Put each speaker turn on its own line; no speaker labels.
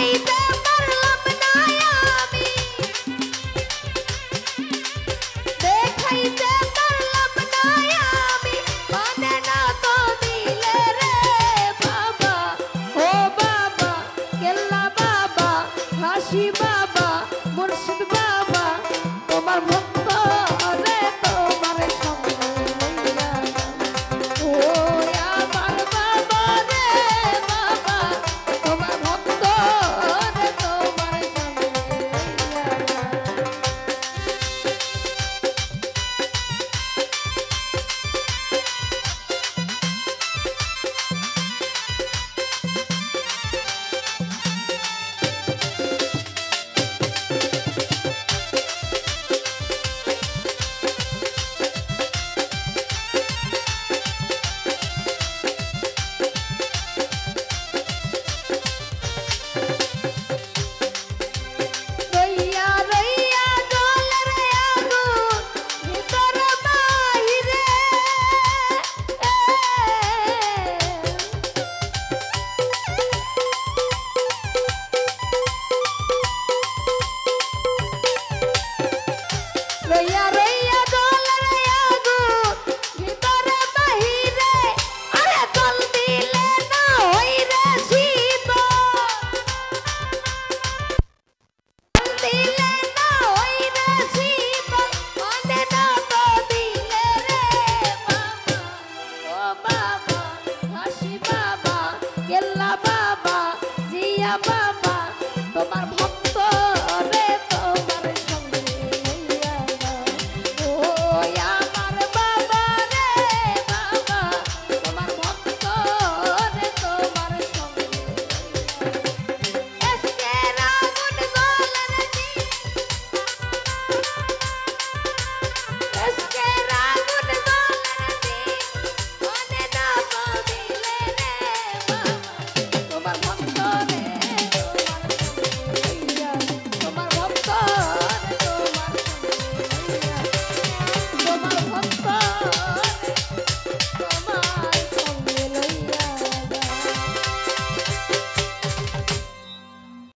দেখাইতে পারলাম না আমি, দেখাইতে পারলাম না আমি, মানে না তো দিলে রে বাবা। ও বাবা কেল্লা বাবা, হাসি বাবা, মুর্শিদ বাবা, তোমার ভক্ত রে তোমার সঙ্গে লইয়া যাও। ও আমার বাবা রে বাবা, তোমার ভক্ত রে তোমার সঙ্গে লইয়া যাও। রইয়া রইয়া জলের আগুন ভিতর বাহিরে, রইয়া রইয়া জলের আগুন ভিতর বাহিরে, আরে জল দিলে না হইরে শিব, দিলে না হইরে শিব, মানে না তো দিলে রে বাবা। ও বাবা হাসি বাবা, কেল্লা বাবা, জিয়া বাবা, তোমার ভক্ত